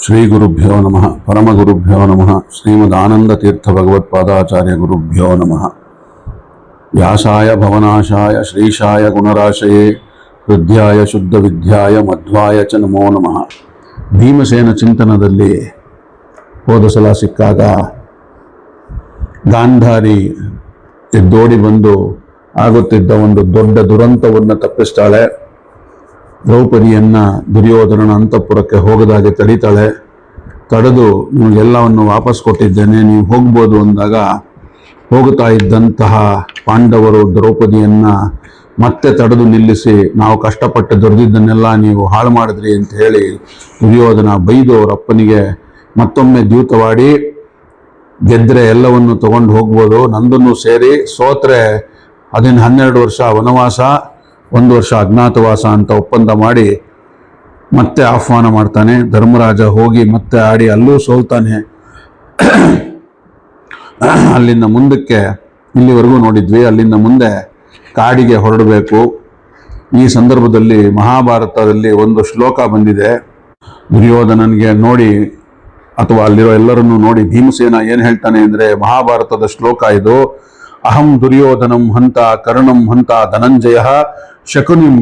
ಶ್ರೀ ಗುರುಭ್ಯೋ ನಮಃ ಪರಮಗುರುಭ್ಯೋ ನಮಃ ಶ್ರೀಮದಾನಂದತೀರ್ಥ ಭಗವತ್ಪಾದಾಚಾರ್ಯ ಗುರುಭ್ಯೋ ನಮಃ. ವ್ಯಾಸಾಯ ಭವನಾಶಾಯ ಶ್ರೀಶಾಯ ಗುಣರಾಶಯೇ ಹೃದ್ಯಾಯ ಶುದ್ಧ ವಿದ್ಯಾಯ ಮಧ್ವಾಯ ಚ ನಮೋ ನಮಃ. ಭೀಮಸೇನ ಚಿಂತನದಲ್ಲಿ ಹೋದ ಸಲ ಸಿಕ್ಕಾಗ ಗಾಂಧಾರಿ ಎದ್ದೋಡಿ ಬಂದು ಆಗುತ್ತಿದ್ದ ಒಂದು ದೊಡ್ಡ ದುರಂತವನ್ನು ತಪ್ಪಿಸ್ತಾಳೆ. ದ್ರೌಪದಿಯನ್ನ ದುರ್ಯೋಧನನ ಅಂತಃಪುರಕ್ಕೆ ಹೋಗದಾಗೆ ತಡೀತಾಳೆ. ತಡೆದು ನಿಮಗೆಲ್ಲವನ್ನು ವಾಪಸ್ ಕೊಟ್ಟಿದ್ದೇನೆ, ನೀವು ಹೋಗ್ಬೋದು ಅಂದಾಗ ಹೋಗುತ್ತಾ ಇದ್ದಂತಹ ಪಾಂಡವರು ದ್ರೌಪದಿಯನ್ನ ಮತ್ತೆ ತಡೆದು ನಿಲ್ಲಿಸಿ, ನಾವು ಕಷ್ಟಪಟ್ಟು ದೊರೆದಿದ್ದನ್ನೆಲ್ಲ ನೀವು ಹಾಳು ಮಾಡಿದ್ರಿ ಅಂತ ಹೇಳಿ ದುರ್ಯೋಧನ ಬೈದು ಅವರ ಅಪ್ಪನಿಗೆ ಮತ್ತೊಮ್ಮೆ ದ್ಯೂತವಾಡಿ, ಗೆದ್ರೆ ಎಲ್ಲವನ್ನು ತಗೊಂಡು ಹೋಗ್ಬೋದು, ನಂದನ್ನು ಸೇರಿ, ಸೋತ್ರೆ 12 ವರ್ಷ ವನವಾಸ, 1 ವರ್ಷ ಅಜ್ಞಾತವಾಸ ಅಂತ ಒಪ್ಪಂದ ಮಾಡಿ ಮತ್ತೆ ಆಹ್ವಾನ ಮಾಡ್ತಾನೆ. ಧರ್ಮರಾಜ ಹೋಗಿ ಮತ್ತೆ ಆಡಿ ಅಲ್ಲೂ ಸೋಲ್ತಾನೆ. ಅಲ್ಲಿಂದ ಮುಂದಕ್ಕೆ ಇಲ್ಲಿವರೆಗೂ ನೋಡಿದ್ವಿ. ಅಲ್ಲಿಂದ ಮುಂದೆ ಕಾಡಿಗೆ ಹೊರಡಬೇಕು. ಈ ಸಂದರ್ಭದಲ್ಲಿ ಮಹಾಭಾರತದಲ್ಲಿ ಒಂದು ಶ್ಲೋಕ ಬಂದಿದೆ. ದುರ್ಯೋಧನನಿಗೆ ನೋಡಿ ಅಥವಾ ಅಲ್ಲಿರೋ ಎಲ್ಲರನ್ನೂ ನೋಡಿ ಭೀಮಸೇನ ಏನು ಹೇಳ್ತಾನೆ ಅಂದರೆ, ಮಹಾಭಾರತದ ಶ್ಲೋಕ ಇದು. ಅಹಂ ದುರ್ಯೋಧನಂ ಹಂತ ಕರ್ಣಂ ಹಂತ ಧನಂಜಯ ಶಕುನಿಂ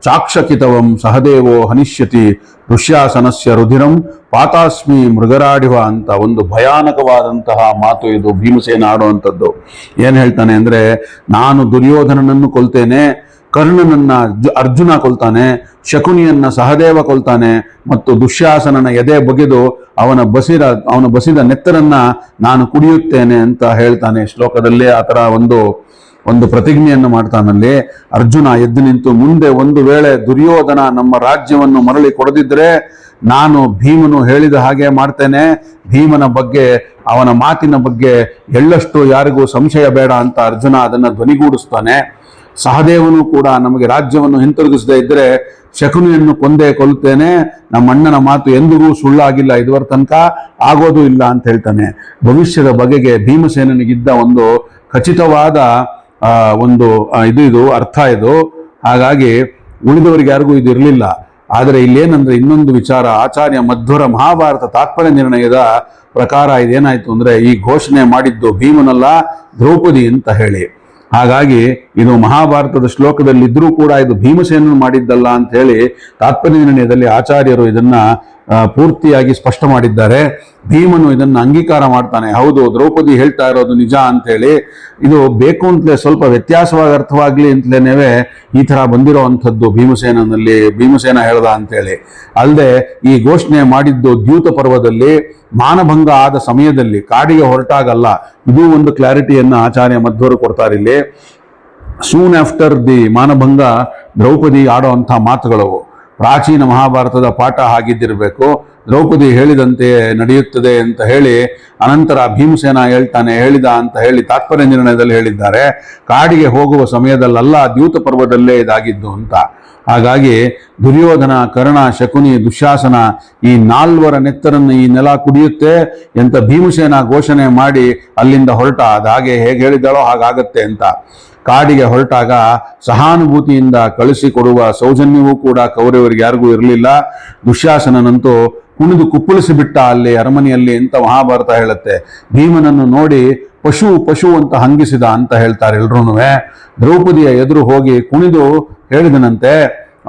ಚಾಕ್ಷಕಿತವಂ ಸಹದೇವೋ ಹನಿಷ್ಯತಿ ಋಷ್ಯಾಸನಸ್ಯ ರುಧಿರಂ ಪಾತಾಸ್ಮಿ ಮೃಗರಾಡಿವ ಅಂತ ಒಂದು ಭಯಾನಕವಾದಂತಹ ಮಾತು ಇದು ಭೀಮಸೇನ ಆಡುವಂಥದ್ದು. ಏನು ಹೇಳ್ತಾನೆ ಅಂದರೆ, ನಾನು ದುರ್ಯೋಧನನನ್ನು ಕೊಲ್ತೇನೆ, ಕರ್ಣನನ್ನ ಅರ್ಜುನ ಕೊಲ್ತಾನೆ, ಶಕುನಿಯನ್ನ ಸಹದೇವ ಕೊಲ್ತಾನೆ, ಮತ್ತು ದುಶ್ಯಾಸನನ ಎದೆ ಬಗೆದು ಅವನ ಬಸಿದ ನೆತ್ತರನ್ನ ನಾನು ಕುಡಿಯುತ್ತೇನೆ ಅಂತ ಹೇಳ್ತಾನೆ. ಶ್ಲೋಕದಲ್ಲಿ ಆ ಥರ ಒಂದು ಪ್ರತಿಜ್ಞೆಯನ್ನು ಮಾಡ್ತಾನಲ್ಲಿ. ಅರ್ಜುನ ಎದ್ದು ನಿಂತು, ಮುಂದೆ ಒಂದು ವೇಳೆ ದುರ್ಯೋಧನ ನಮ್ಮ ರಾಜ್ಯವನ್ನು ಮರಳಿ ಕೊಡದಿದ್ರೆ ನಾನು ಭೀಮನು ಹೇಳಿದ ಹಾಗೆ ಮಾಡ್ತೇನೆ. ಭೀಮನ ಬಗ್ಗೆ, ಅವನ ಮಾತಿನ ಬಗ್ಗೆ ಎಳ್ಳಷ್ಟು ಯಾರಿಗೂ ಸಂಶಯ ಬೇಡ ಅಂತ ಅರ್ಜುನ ಅದನ್ನು ಧ್ವನಿಗೂಡಿಸ್ತಾನೆ. ಸಹದೇವನು ಕೂಡ ನಮಗೆ ರಾಜ್ಯವನ್ನು ಹಿಂತಿರುಗಿಸದೇ ಇದ್ರೆ ಶಕುನಿಯನ್ನು ಕೊಂದೇ ಕೊಲ್ಲುತ್ತೇನೆ, ನಮ್ಮ ಅಣ್ಣನ ಮಾತು ಎಂದಿಗೂ ಸುಳ್ಳಾಗಿಲ್ಲ, ಇದುವರ ತನಕ ಆಗೋದು ಇಲ್ಲ ಅಂತ ಹೇಳ್ತಾನೆ. ಭವಿಷ್ಯದ ಬಗೆಗೆ ಭೀಮಸೇನನಿಗಿದ್ದ ಒಂದು ಖಚಿತವಾದ ಇದು ಅರ್ಥ ಇದು. ಹಾಗಾಗಿ ಉಳಿದವರಿಗೆ ಯಾರಿಗೂ ಇದು ಇರಲಿಲ್ಲ. ಆದರೆ ಇಲ್ಲೇನಂದ್ರೆ ಇನ್ನೊಂದು ವಿಚಾರ, ಆಚಾರ್ಯ ಮಧ್ವರ ಮಹಾಭಾರತ ತಾತ್ಪರ್ಯ ನಿರ್ಣಯದ ಪ್ರಕಾರ ಇದೇನಾಯ್ತು ಅಂದ್ರೆ, ಈ ಘೋಷಣೆ ಮಾಡಿದ್ದು ಭೀಮನಲ್ಲ ದ್ರೌಪದಿ ಅಂತ ಹೇಳಿ. ಹಾಗಾಗಿ ಇದು ಮಹಾಭಾರತದ ಶ್ಲೋಕದಲ್ಲಿದ್ರೂ ಕೂಡ ಇದು ಭೀಮಸೇನನು ಮಾಡಿದ್ದಲ್ಲ ಅಂತ ಹೇಳಿ ತಾತ್ಪರ್ಯ ನಿರ್ಣಯದಲ್ಲಿ ಆಚಾರ್ಯರು ಇದನ್ನ ಪೂರ್ತಿಯಾಗಿ ಸ್ಪಷ್ಟ ಮಾಡಿದ್ದಾರೆ. ಭೀಮನು ಇದನ್ನ ಅಂಗೀಕಾರ ಮಾಡ್ತಾನೆ, ಹೌದು ದ್ರೌಪದಿ ಹೇಳ್ತಾ ಇರೋದು ನಿಜ ಅಂತ ಹೇಳಿ. ಇದು ಬೇಕು ಅಂತಲೇ ಸ್ವಲ್ಪ ವ್ಯತ್ಯಾಸವಾಗಿ ಅರ್ಥವಾಗ್ಲಿ ಅಂತಲೇನೆ ಈ ತರ ಬಂದಿರೋ ಅಂಥದ್ದು ಭೀಮಸೇನ ಹೇಳ್ದ ಅಂತೇಳಿ. ಅಲ್ಲದೆ ಈ ಘೋಷಣೆ ಮಾಡಿದ್ದು ದ್ಯೂತ ಪರ್ವದಲ್ಲಿ ಮಾನಭಂಗ ಆದ ಸಮಯದಲ್ಲಿ, ಕಾಡಿಗೆ ಹೊರಟಾಗಲ್ಲ. ಇದು ಒಂದು ಕ್ಲಾರಿಟಿಯನ್ನ ಆಚಾರ್ಯ ಮಧ್ವರು ಕೊಡ್ತಾರೆ ಇಲ್ಲಿ. ಸೂನ್ ಆಫ್ಟರ್ ದಿ ಮಾನಭಂಗ ದ್ರೌಪದಿ ಆಡೋ ಅಂಥ ಮಾತುಗಳವು. ಪ್ರಾಚೀನ ಮಹಾಭಾರತದ ಪಾಠ ಹಾಗಿದ್ದಿರಬೇಕು. ದ್ರೌಪದಿ ಹೇಳಿದಂತೆ ನಡೆಯುತ್ತದೆ ಅಂತ ಹೇಳಿ ಅನಂತರ ಭೀಮಸೇನ ಹೇಳಿದ ಅಂತ ಹೇಳಿ ತಾತ್ಪರ್ಯ ನಿರ್ಣಯದಲ್ಲಿ ಹೇಳಿದ್ದಾರೆ. ಕಾಡಿಗೆ ಹೋಗುವ ಸಮಯದಲ್ಲ, ದ್ಯೂತ ಪರ್ವದಲ್ಲೇ ಇದಾಗಿದ್ದು ಅಂತ. ಹಾಗಾಗಿ ದುರ್ಯೋಧನ, ಕರ್ಣ, ಶಕುನಿ, ದುಶ್ಯಾಸನ ಈ 4 ನೆತ್ತರನ್ನು ಈ ನೆಲ ಕುಡಿಯುತ್ತೆ ಅಂತ ಭೀಮಸೇನ ಘೋಷಣೆ ಮಾಡಿ ಅಲ್ಲಿಂದ ಹೊರಟ. ಅದಾಗೆ ಹೇಗೆ ಹೇಳಿದ್ದಾಳೋ ಹಾಗಾಗತ್ತೆ ಅಂತ. ಕಾಡಿಗೆ ಹೊರಟಾಗ ಸಹಾನುಭೂತಿಯಿಂದ ಕಳಿಸಿಕೊಡುವ ಸೌಜನ್ಯವೂ ಕೂಡ ಕೌರವರಿಗೆ ಯಾರಿಗೂ ಇರಲಿಲ್ಲ. ದುಶ್ಯಾಸನನಂತೂ ಕುಣಿದು ಕುಪ್ಪಳಿಸಿಬಿಟ್ಟ ಅಲ್ಲಿ ಅರಮನೆಯಲ್ಲಿ ಅಂತ ಮಹಾಭಾರತ ಹೇಳುತ್ತೆ. ಭೀಮನನ್ನು ನೋಡಿ ಪಶು ಅಂತ ಹಂಗಿಸಿದ ಅಂತ ಹೇಳ್ತಾರೆ ಎಲ್ರೂ. ದ್ರೌಪದಿಯ ಎದುರು ಹೋಗಿ ಕುಣಿದು ಹೇಳಿದನಂತೆ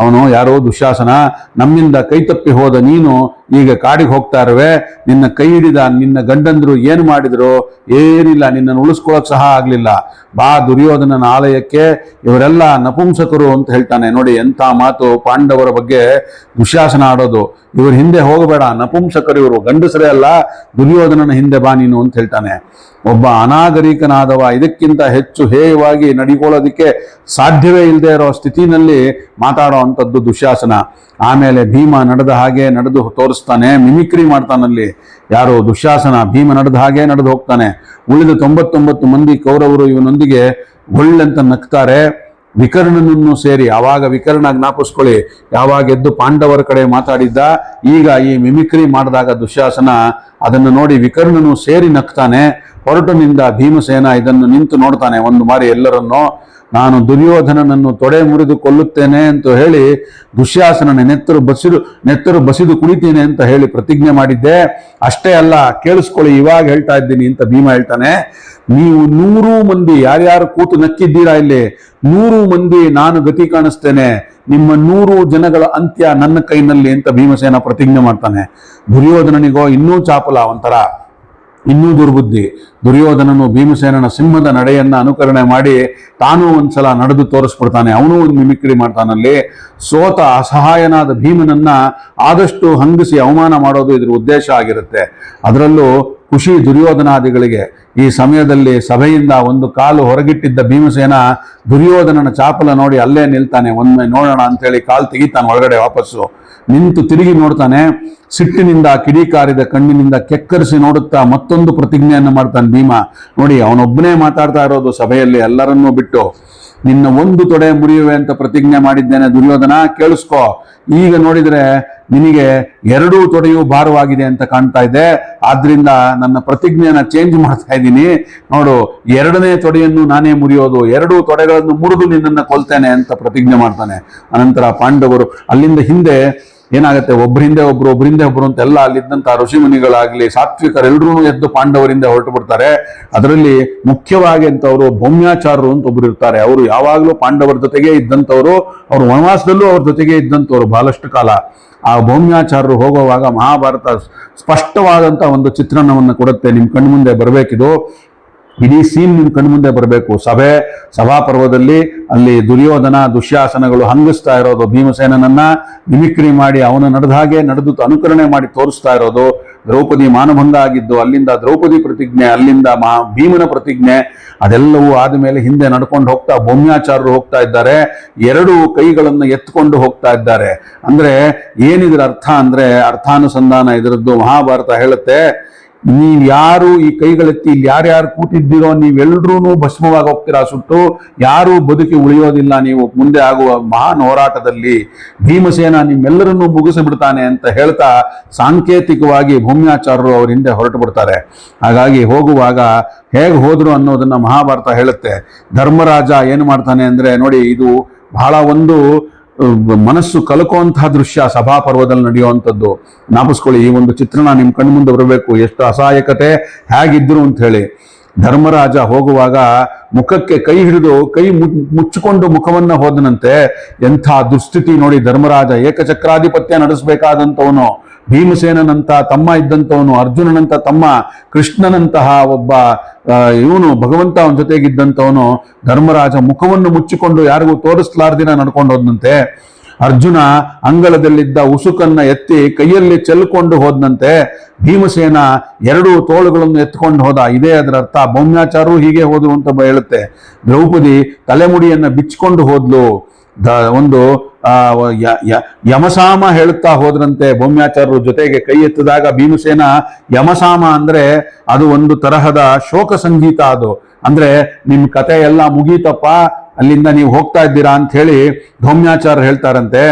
ಅವನು, ಯಾರೋ ದುಶ್ಯಾಸನ, ನಮ್ಮಿಂದ ಕೈ ತಪ್ಪಿ ಹೋದ ನೀನು ಈಗ ಕಾಡಿಗೆ ಹೋಗ್ತಾ ಇರುವೆ, ನಿನ್ನ ಕೈ ಹಿಡಿದ ನಿನ್ನ ಗಂಡಂದ್ರು ಏನು ಮಾಡಿದ್ರು? ಏನಿಲ್ಲ, ನಿನ್ನನ್ನು ಉಳಿಸ್ಕೊಳಕ್ ಸಹ ಆಗ್ಲಿಲ್ಲ. ಬಾ ದುರ್ಯೋಧನನ ಆಲಯಕ್ಕೆ, ಇವರೆಲ್ಲ ನಪುಂಸಕರು ಅಂತ ಹೇಳ್ತಾನೆ. ನೋಡಿ ಎಂಥ ಮಾತು ಪಾಂಡವರ ಬಗ್ಗೆ ದುಶ್ಯಾಸನ ಆಡೋದು. ಇವ್ರ ಹಿಂದೆ ಹೋಗಬೇಡ, ನಪುಂಸಕರು ಇವರು, ಗಂಡಸರೇ ಅಲ್ಲ, ದುರ್ಯೋಧನನ ಹಿಂದೆ ಬಾ ನೀನು ಅಂತ ಹೇಳ್ತಾನೆ. ಒಬ್ಬ ಅನಾಗರಿಕನಾದವ ಇದಕ್ಕಿಂತ ಹೆಚ್ಚು ಹೇಯವಾಗಿ ನಡಿಕೊಳ್ಳೋದಕ್ಕೆ ಸಾಧ್ಯವೇ ಇಲ್ಲದೆ ಇರೋ ಸ್ಥಿತಿನಲ್ಲಿ ಮಾತಾಡೋ ಅಂಥದ್ದು ದುಶ್ಯಾಸನ. ಆಮೇಲೆ ಭೀಮ ನಡೆದ ಹಾಗೆ ನಡೆದು ತೋರಿಸ್ತಾನೆ, ಮಿಮಿಕ್ರಿ ಮಾಡ್ತಾನಲ್ಲಿ. ಯಾರು? ದುಶ್ಯಾಸನ. ಭೀಮ ನಡೆದ ಹಾಗೆ ನಡೆದು ಹೋಗ್ತಾನೆ. ಉಳಿದ 99 ಮಂದಿ ಕೌರವರು ಇವನೊಂದಿಗೆ ಒಳ್ಳೆಂತ ನಗ್ತಾರೆ. ವಿಕರ್ಣನನ್ನು ಸೇರಿ, ಆವಾಗ ವಿಕರ್ಣ ಜ್ಞಾಪಿಸ್ಕೊಳ್ಳಿ, ಯಾವಾಗ ಎದ್ದು ಪಾಂಡವರ ಕಡೆ ಮಾತಾಡಿದ್ದ, ಈಗ ಈ ಮಿಮಿಕ್ರಿ ಮಾಡಿದಾಗ ದುಶ್ಯಾಸನ ಅದನ್ನು ನೋಡಿ ವಿಕರ್ಣನು ಸೇರಿ ನಗ್ತಾನೆ. ಹೊರಟುನಿಂದ ಭೀಮಸೇನ ಇದನ್ನು ನಿಂತು ನೋಡ್ತಾನೆ ಒಂದು ಬಾರಿ ಎಲ್ಲರನ್ನೂ. ನಾನು ದುರ್ಯೋಧನನನ್ನು ತೊಡೆ ಮುರಿದು ಕೊಲ್ಲುತ್ತೇನೆ ಅಂತ ಹೇಳಿ ದುಶ್ಯಾಸನನ ನೆತ್ತರು ಬಸಿದು ಕುಣಿತೇನೆ ಅಂತ ಹೇಳಿ ಪ್ರತಿಜ್ಞೆ ಮಾಡಿದ್ದೆ. ಅಷ್ಟೇ ಅಲ್ಲ, ಕೇಳಿಸ್ಕೊಳ್ಳಿ, ಇವಾಗ ಹೇಳ್ತಾ ಇದ್ದೀನಿ ಅಂತ ಭೀಮ ಹೇಳ್ತಾನೆ. ನೀವು 100 ಮಂದಿ ಯಾರ್ಯಾರು ಕೂತು ನಕ್ಕಿದ್ದೀರಾ ಇಲ್ಲಿ, 100 ಮಂದಿ ನಾನು ಗತಿ ಕಾಣಿಸ್ತೇನೆ, ನಿಮ್ಮ 100 ಜನಗಳ ಅಂತ್ಯ ನನ್ನ ಕೈನಲ್ಲಿ ಅಂತ ಭೀಮಸೇನ ಪ್ರತಿಜ್ಞೆ ಮಾಡ್ತಾನೆ. ದುರ್ಯೋಧನನಿಗೋ ಇನ್ನೂ ಚಾಪಲ, ಒಂಥರ ಇನ್ನೂ ದುರ್ಬುದ್ಧಿ. ದುರ್ಯೋಧನನು ಭೀಮಸೇನನ ಸಿಂಹದ ನಡೆಯನ್ನ ಅನುಕರಣೆ ಮಾಡಿ ತಾನೂ ಒಂದ್ಸಲ ನಡೆದು ತೋರಿಸ್ಬಿಡ್ತಾನೆ. ಅವನು ಒಂದು ಮಿಮಿಕ್ರಿ ಮಾಡ್ತಾನಲ್ಲಿ. ಸೋತ ಅಸಹಾಯನಾದ ಭೀಮನನ್ನ ಆದಷ್ಟು ಹಂಗಿಸಿ ಅವಮಾನ ಮಾಡೋದು ಇದ್ರ ಉದ್ದೇಶ ಆಗಿರುತ್ತೆ. ಅದರಲ್ಲೂ ಖುಷಿ ದುರ್ಯೋಧನಾದಿಗಳಿಗೆ. ಈ ಸಮಯದಲ್ಲಿ ಸಭೆಯಿಂದ ಒಂದು ಕಾಲು ಹೊರಗಿಟ್ಟಿದ್ದ ಭೀಮಸೇನ ದುರ್ಯೋಧನನ ಚಾಪಲ ನೋಡಿ ಅಲ್ಲೇ ನಿಲ್ತಾನೆ. ಒಮ್ಮೆ ನೋಡೋಣ ಅಂತೇಳಿ ಕಾಲು ತೆಗಿತಾನೆ ಒಳಗಡೆ ವಾಪಸ್ಸು. ನಿಂತು ತಿರುಗಿ ನೋಡ್ತಾನೆ. ಸಿಟ್ಟಿನಿಂದ ಕಿಡಿಕಾರಿದ ಕಣ್ಣಿನಿಂದ ಕೆಕ್ಕರಿಸಿ ನೋಡುತ್ತಾ ಮತ್ತೊಂದು ಪ್ರತಿಜ್ಞೆಯನ್ನು ಮಾಡ್ತಾನೆ ಭೀಮ. ನೋಡಿ, ಅವನೊಬ್ಬನೇ ಮಾತಾಡ್ತಾ ಇರೋದು ಸಭೆಯಲ್ಲಿ, ಎಲ್ಲರನ್ನೂ ಬಿಟ್ಟು. ನಿನ್ನ ಒಂದು ತೊಡೆ ಮುರಿಯುವೆ ಅಂತ ಪ್ರತಿಜ್ಞೆ ಮಾಡಿದ್ದೇನೆ ದುರ್ಯೋಧನ, ಕೇಳಿಸ್ಕೋ. ಈಗ ನೋಡಿದ್ರೆ ನಿನಗೆ 2 ತೊಡೆಯೂ ಭಾರವಾಗಿದೆ ಅಂತ ಕಾಣ್ತಾ ಇದೆ. ಆದ್ರಿಂದ ನನ್ನ ಪ್ರತಿಜ್ಞೆಯನ್ನ ಚೇಂಜ್ ಮಾಡ್ತಾ ಇದ್ದೀನಿ. ನೋಡು, 2ನೇ ತೊಡೆಯನ್ನು ನಾನೇ ಮುರಿಯೋದು, 2 ತೊಡೆಗಳನ್ನು ಮುರಿದು ನಿನ್ನನ್ನು ಕೊಲ್ತೇನೆ ಅಂತ ಪ್ರತಿಜ್ಞೆ ಮಾಡ್ತಾನೆ. ಅನಂತರ ಪಾಂಡವರು ಅಲ್ಲಿಂದ ಹಿಂದೆ ಏನಾಗುತ್ತೆ, ಒಬ್ಬರಿಂದ ಒಬ್ರು ಅಂತೆಲ್ಲ ಅಲ್ಲಿದ್ದಂತ ಋಷಿಮುನಿಗಳಾಗ್ಲಿ ಸಾತ್ವಿಕರೆಲ್ಲರೂ ಎದ್ದು ಪಾಂಡವರಿಂದ ಹೊರಟು ಬಿಡ್ತಾರೆ. ಅದರಲ್ಲಿ ಮುಖ್ಯವಾಗಿ ಅಂತವರು ಭೌಮ್ಯಾಚಾರ್ಯರು ಅಂತ ಒಬ್ರು ಇರ್ತಾರೆ. ಅವರು ಯಾವಾಗಲೂ ಪಾಂಡವರ ಜೊತೆಗೆ ಇದ್ದಂಥವ್ರು, ಅವರು ವನವಾಸದಲ್ಲೂ ಅವ್ರ ಜೊತೆಗೆ ಇದ್ದಂಥವ್ರು ಬಹಳಷ್ಟು ಕಾಲ. ಆ ಭೌಮ್ಯಾಚಾರ್ಯರು ಹೋಗುವಾಗ ಮಹಾಭಾರತ ಸ್ಪಷ್ಟವಾದಂತ ಒಂದು ಚಿತ್ರಣವನ್ನು ಕೊಡುತ್ತೆ. ನಿಮ್ ಕಣ್ಮುಂದೆ ಬರಬೇಕಿದು, ಇಡೀ ಸೀನ್ ನಿಮ್ ಕಣ್ಮುಂದೆ ಬರಬೇಕು. ಸಭಾಪರ್ವದಲ್ಲಿ ಅಲ್ಲಿ ದುರ್ಯೋಧನ ದುಶ್ಯಾಸನಗಳು ಹಂಗಿಸ್ತಾ ಇರೋದು, ಭೀಮಸೇನನನ್ನ ಮಿಮಿಕ್ರಿ ಮಾಡಿ ಅವನು ನಡೆದ ಹಾಗೆ ನಡೆದು ಅನುಕರಣೆ ಮಾಡಿ ತೋರಿಸ್ತಾ ಇರೋದು. ದ್ರೌಪದಿ ಮಾನಭಂಗ ಆಗಿದ್ದು, ಅಲ್ಲಿಂದ ದ್ರೌಪದಿ ಪ್ರತಿಜ್ಞೆ, ಅಲ್ಲಿಂದ ಭೀಮನ ಪ್ರತಿಜ್ಞೆ, ಅದೆಲ್ಲವೂ ಆದ್ಮೇಲೆ ಹಿಂದೆ ನಡ್ಕೊಂಡು ಹೋಗ್ತಾ ಭೌಮ್ಯಾಚಾರ್ಯರು ಹೋಗ್ತಾ ಇದ್ದಾರೆ. 2 ಕೈಗಳನ್ನು ಎತ್ಕೊಂಡು ಹೋಗ್ತಾ ಇದ್ದಾರೆ. ಅಂದ್ರೆ ಏನಿದ್ರ ಅರ್ಥ ಅಂದ್ರೆ, ಅರ್ಥಾನುಸಂಧಾನ ಇದರದ್ದು ಮಹಾಭಾರತ ಹೇಳುತ್ತೆ. ನೀವ್ ಯಾರು ಈ ಕೈಗಳೆತ್ತಿ ಇಲ್ಲಿ ಯಾರ್ಯಾರು ಕೂತಿದ್ದೀರೋ ನೀವೆಲ್ಲರೂ ಭಸ್ಮವಾಗಿ ಹೋಗ್ತೀರಾ, ಸುಟ್ಟು ಯಾರು ಬದುಕಿ ಉಳಿಯೋದಿಲ್ಲ ನೀವು ಮುಂದೆ ಆಗುವ ಮಹಾನ್ ಹೋರಾಟದಲ್ಲಿ. ಭೀಮಸೇನ ನಿಮ್ಮೆಲ್ಲರನ್ನೂ ಮುಗಿಸಿ ಬಿಡ್ತಾನೆ ಅಂತ ಹೇಳ್ತಾ ಸಾಂಕೇತಿಕವಾಗಿ ಭೌಮ್ಯಾಚಾರ್ಯರು ಅವ್ರ ಹಿಂದೆ ಹೊರಟು ಬಿಡ್ತಾರೆ. ಹಾಗಾಗಿ ಹೋಗುವಾಗ ಹೇಗೆ ಹೋದ್ರು ಅನ್ನೋದನ್ನ ಮಹಾಭಾರತ ಹೇಳುತ್ತೆ. ಧರ್ಮರಾಜ ಏನು ಮಾಡ್ತಾನೆ ಅಂದ್ರೆ, ನೋಡಿ, ಇದು ಬಹಳ ಒಂದು ಮನಸ್ಸು ಕಲಕುವಂತಹ ದೃಶ್ಯ ಸಭಾಪರ್ವದಲ್ಲಿ ನಡೆಯುವಂಥದ್ದು. ಜ್ಞಾಪಿಸ್ಕೊಳ್ಳಿ, ಈ ಒಂದು ಚಿತ್ರಣ ನಿಮ್ ಕಣ್ಣು ಮುಂದೆ ಬರಬೇಕು, ಎಷ್ಟು ಅಸಹಾಯಕತೆ ಹೇಗಿದ್ರು ಅಂತ ಹೇಳಿ. ಧರ್ಮರಾಜ ಹೋಗುವಾಗ ಮುಖಕ್ಕೆ ಕೈ ಹಿಡಿದು ಕೈ ಮುಚ್ಚಿಕೊಂಡು ಮುಖವನ್ನ ಹೋದನಂತೆ. ಎಂಥ ದುಸ್ಥಿತಿ ನೋಡಿ. ಧರ್ಮರಾಜ ಏಕಚಕ್ರಾಧಿಪತ್ಯ ನಡೆಸಬೇಕಾದಂಥವನು, ಭೀಮಸೇನಂತ ತಮ್ಮ ಇದ್ದಂಥವನು, ಅರ್ಜುನನಂತ ತಮ್ಮ, ಕೃಷ್ಣನಂತಹ ಒಬ್ಬ ಇವನು ಭಗವಂತ ಅವನ ಜೊತೆಗಿದ್ದಂಥವನು. ಧರ್ಮರಾಜ ಮುಖವನ್ನು ಮುಚ್ಚಿಕೊಂಡು ಯಾರಿಗೂ ತೋರಿಸ್ಲಾರ್ದಿನ ನಡ್ಕೊಂಡು ಹೋದಂತೆ. ಅರ್ಜುನ ಅಂಗಳದಲ್ಲಿದ್ದ ಉಸುಕನ್ನ ಎತ್ತಿ ಕೈಯಲ್ಲಿ ಚೆಲ್ಕೊಂಡು ಹೋದಂತೆ. ಭೀಮಸೇನ 2 ತೋಳುಗಳನ್ನು ಎತ್ಕೊಂಡು ಹೋದ. ಇದೇ ಅದರ ಅರ್ಥ. ಭೌಮ್ಯಾಚಾರ್ಯರು ಹೀಗೆ ಹೋದ್ರು ಅಂತ ಹೇಳುತ್ತೆ. ದ್ರೌಪದಿ ತಲೆಮುಡಿಯನ್ನ ಬಿಚ್ಚಿಕೊಂಡು ಹೋದ್ಲು. ಒಂದು ಯಮಸಾಮ ಹೇಳುತ್ತಾ ಹೋದ್ರಂತೆ ಭೌಮ್ಯಾಚಾರ್ಯರು ಜೊತೆಗೆ ಕೈ ಎತ್ತಿದಾಗ. ಭೀಮಸೇನ ಯಮಸಾಮ ಅಂದ್ರೆ ಅದು ಒಂದು ತರಹದ ಶೋಕ ಸಂಗೀತ. ಅದು ಅಂದ್ರೆ ನಿಮ್ ಕತೆ ಎಲ್ಲ ಮುಗೀತಪ್ಪ, ಅಲ್ಲಿಂದ ನೀವು ಹೋಗ್ತಾ ಇದ್ದೀರಾ ಅಂತ ಹೇಳಿ ಭೌಮ್ಯಾಚಾರ್ಯರು ಹೇಳ್ತಾರಂತೆ.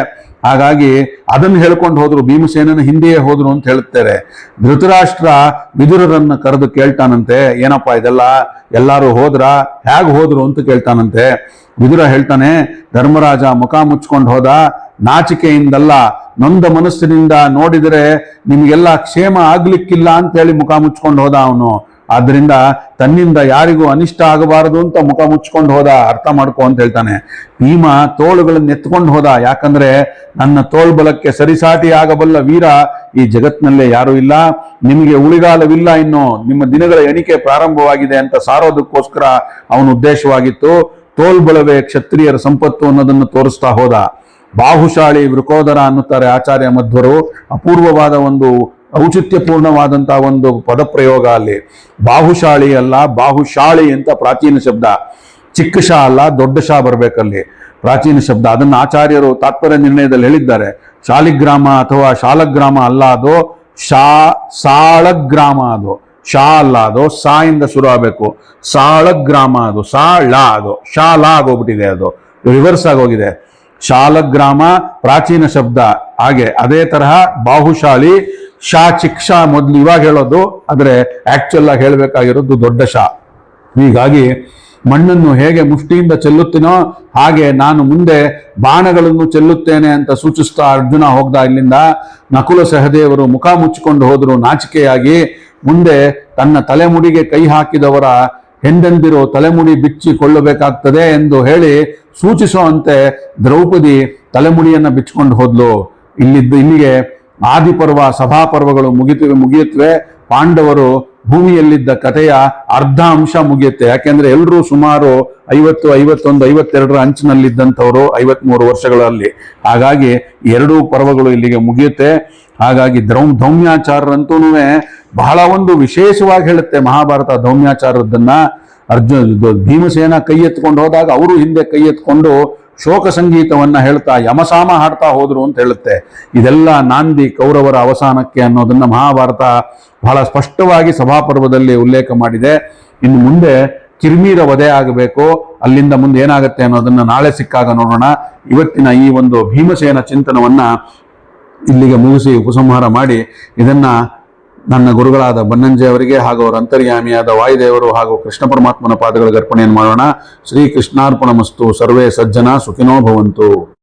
ಹಾಗಾಗಿ ಅದನ್ನು ಹೇಳ್ಕೊಂಡು ಹೋದ್ರು, ಭೀಮಸೇನನ ಹಿಂದೆಯೇ ಹೋದ್ರು ಅಂತ ಹೇಳುತ್ತಾರೆ. ಧೃತರಾಷ್ಟ್ರ ವಿದುರರನ್ನ ಕರೆದು ಕೇಳ್ತಾನಂತೆ, ಏನಪ್ಪಾ ಇದೆಲ್ಲ, ಎಲ್ಲಾರು ಹೋದ್ರ, ಹೇಗೆ ಹೋದ್ರು ಅಂತ ಕೇಳ್ತಾನಂತೆ. ವಿದುರ ಹೇಳ್ತಾನೆ, ಧರ್ಮರಾಜ ಮುಖ ಮುಚ್ಕೊಂಡು ಹೋದ, ನಾಚಿಕೆಯಿಂದಲ್ಲ ನೊಂದ ಮನಸ್ಸಿನಿಂದ ನೋಡಿದರೆ ನಿಮ್ಗೆಲ್ಲ ಕ್ಷೇಮ ಆಗ್ಲಿಕ್ಕಿಲ್ಲ ಅಂತ ಹೇಳಿ ಮುಖ ಮುಚ್ಕೊಂಡು ಹೋದ ಅವನು. ಆದ್ರಿಂದ ತನ್ನಿಂದ ಯಾರಿಗೂ ಅನಿಷ್ಟ ಆಗಬಾರದು ಅಂತ ಮುಖ ಮುಚ್ಕೊಂಡು ಹೋದ, ಅರ್ಥ ಮಾಡ್ಕೊ ಅಂತ ಹೇಳ್ತಾನೆ. ಭೀಮ ತೋಳುಗಳನ್ನು ಎತ್ಕೊಂಡು ಹೋದ. ಯಾಕಂದ್ರೆ ನನ್ನ ತೋಳ್ಬಲಕ್ಕೆ ಸರಿಸಾಟಿ ಆಗಬಲ್ಲ ವೀರ ಈ ಜಗತ್ನಲ್ಲೇ ಯಾರೂ ಇಲ್ಲ, ನಿಮಗೆ ಉಳಿಗಾಲವಿಲ್ಲ, ಇನ್ನು ನಿಮ್ಮ ದಿನಗಳ ಎಣಿಕೆ ಪ್ರಾರಂಭವಾಗಿದೆ ಅಂತ ಸಾರೋದಕ್ಕೋಸ್ಕರ ಅವನ ಉದ್ದೇಶವಾಗಿತ್ತು. ತೋಳ್ಬಲವೇ ಕ್ಷತ್ರಿಯರ ಸಂಪತ್ತು ಅನ್ನೋದನ್ನು ತೋರಿಸ್ತಾ ಹೋದ. ಬಾಹುಶಾಳಿ ವೃಕೋದರ ಅನ್ನುತ್ತಾರೆ ಆಚಾರ್ಯ ಮಧ್ವರು. ಅಪೂರ್ವವಾದ ಒಂದು ಔಚಿತ್ಯಪೂರ್ಣವಾದಂತಹ ಒಂದು ಪದಪ್ರಯೋಗ ಅಲ್ಲಿ. ಬಾಹುಶಾಳಿ ಅಲ್ಲ, ಬಾಹುಶಾಳಿ ಅಂತ ಪ್ರಾಚೀನ ಶಬ್ದ. ಚಿಕ್ಕ ಶಾ ಅಲ್ಲ, ದೊಡ್ಡ ಶಾ ಬರ್ಬೇಕಲ್ಲಿ, ಪ್ರಾಚೀನ ಶಬ್ದ. ಅದನ್ನು ಆಚಾರ್ಯರು ತಾತ್ಪರ್ಯ ನಿರ್ಣಯದಲ್ಲಿ ಹೇಳಿದ್ದಾರೆ. ಶಾಲಿಗ್ರಾಮ ಅಥವಾ ಶಾಲಗ್ರಾಮ ಅಲ್ಲ, ಅದು ಸಾಳಗ್ರಾಮ. ಅದು ಶಾ ಅಲ್ಲ, ಅದು ಸಾ ಇಂದ ಶುರು ಆಗಬೇಕು. ಸಾಳಗ್ರಾಮ ಅದು, ಸಾಳ ಅದು, ಶಾಲ ಆಗೋಗ್ಬಿಟ್ಟಿದೆ, ಅದು ರಿವರ್ಸ್ ಆಗೋಗಿದೆ. ಶಾಲಗ್ರಾಮ ಪ್ರಾಚೀನ ಶಬ್ದ. ಹಾಗೆ ಅದೇ ತರಹ ಬಾಹುಶಾಲಿ, ಶಾ ಚಿಕ್ಕ ಶಾ ಮೊದ್ಲು ಇವಾಗ ಹೇಳೋದು, ಆದ್ರೆ ಆಕ್ಚುಲ್ ಆಗಿ ಹೇಳ್ಬೇಕಾಗಿರೋದು ದೊಡ್ಡ ಶಾ. ಹೀಗಾಗಿ ಮಣ್ಣನ್ನು ಹೇಗೆ ಮುಷ್ಟಿಯಿಂದ ಚೆಲ್ಲುತ್ತೇನೋ ಹಾಗೆ ನಾನು ಮುಂದೆ ಬಾಣಗಳನ್ನು ಚೆಲ್ಲುತ್ತೇನೆ ಅಂತ ಸೂಚಿಸ್ತಾ ಅರ್ಜುನ ಹೋಗ್ದ ಇಲ್ಲಿಂದ. ನಕುಲ ಸಹದೇವರು ಮುಖ ಮುಚ್ಚಿಕೊಂಡು ಹೋದ್ರು ನಾಚಿಕೆಯಾಗಿ. ಮುಂದೆ ತನ್ನ ತಲೆಮುಡಿಗೆ ಕೈ ಹಾಕಿದವರ ಹೆಂಡಂದಿರು ತಲೆಮುಡಿ ಬಿಚ್ಚಿಕೊಳ್ಳಬೇಕಾಗ್ತದೆ ಎಂದು ಹೇಳಿ ಸೂಚಿಸುವಂತೆ ದ್ರೌಪದಿ ತಲೆಮುಡಿಯನ್ನ ಬಿಚ್ಚಿಕೊಂಡು ಹೋದ್ಲು. ಇಲ್ಲಿಗೆ ಆದಿಪರ್ವ ಸಭಾಪರ್ವಗಳು ಮುಗಿಯುತ್ತವೆ. ಪಾಂಡವರು ಭೂಮಿಯಲ್ಲಿದ್ದ ಕಥೆಯ ಅರ್ಧ ಅಂಶ ಮುಗಿಯುತ್ತೆ. ಯಾಕೆಂದ್ರೆ ಎಲ್ಲರೂ ಸುಮಾರು 50, 51, 52 ಅಂಚಿನಲ್ಲಿದ್ದಂಥವ್ರು 53 ವರ್ಷಗಳಲ್ಲಿ. ಹಾಗಾಗಿ ಎರಡೂ ಪರ್ವಗಳು ಇಲ್ಲಿಗೆ ಮುಗಿಯುತ್ತೆ. ಹಾಗಾಗಿ ಧೌಮ್ಯಾಚಾರ್ಯರಂತೂ ಬಹಳ ಒಂದು ವಿಶೇಷವಾಗಿ ಹೇಳುತ್ತೆ ಮಹಾಭಾರತ ಧೌಮ್ಯಾಚಾರ್ಯದನ್ನ. ಭೀಮಸೇನ ಕೈ ಎತ್ಕೊಂಡು ಹೋದಾಗ ಅವರು ಹಿಂದೆ ಕೈ ಎತ್ಕೊಂಡು ಶೋಕ ಸಂಗೀತವನ್ನ ಹೇಳ್ತಾ ಯಮಸಾಮ ಹಾಡ್ತಾ ಹೋದ್ರು ಅಂತ ಹೇಳುತ್ತೆ. ಇದೆಲ್ಲ ನಾಂದಿ ಕೌರವರ ಅವಸಾನಕ್ಕೆ ಅನ್ನೋದನ್ನ ಮಹಾಭಾರತ ಬಹಳ ಸ್ಪಷ್ಟವಾಗಿ ಸಭಾಪರ್ವದಲ್ಲಿ ಉಲ್ಲೇಖ ಮಾಡಿದೆ. ಇನ್ನು ಮುಂದೆ ಕಿರ್ಮೀರ ವಧೆ ಆಗಬೇಕು. ಅಲ್ಲಿಂದ ಮುಂದೆ ಏನಾಗುತ್ತೆ ಅನ್ನೋದನ್ನ ನಾಳೆ ಸಿಕ್ಕಾಗ ನೋಡೋಣ. ಇವತ್ತಿನ ಈ ಒಂದು ಭೀಮಸೇನ ಚಿಂತನವನ್ನ ಇಲ್ಲಿಗೆ ಮುಗಿಸಿ ಉಪಸಂಹಾರ ಮಾಡಿ ಇದನ್ನ ನನ್ನ ಗುರುಗಳಾದ ಬನ್ನಂಜೆ ಅವರಿಗೆ ಹಾಗೂ ಅವರ ಅಂತರ್ಯಾಮಿಯಾದ ವಾಯುದೇವರು ಹಾಗೂ ಕೃಷ್ಣ ಪರಮಾತ್ಮನ ಪಾದಗಳಿಗೆ ಅರ್ಪಣೆಯನ್ನು ಮಾಡೋಣ. ಶ್ರೀ ಕೃಷ್ಣಾರ್ಪಣಮಸ್ತು. ಸರ್ವೇ ಸಜ್ಜನ ಸುಖಿನೋ ಭವಂತು.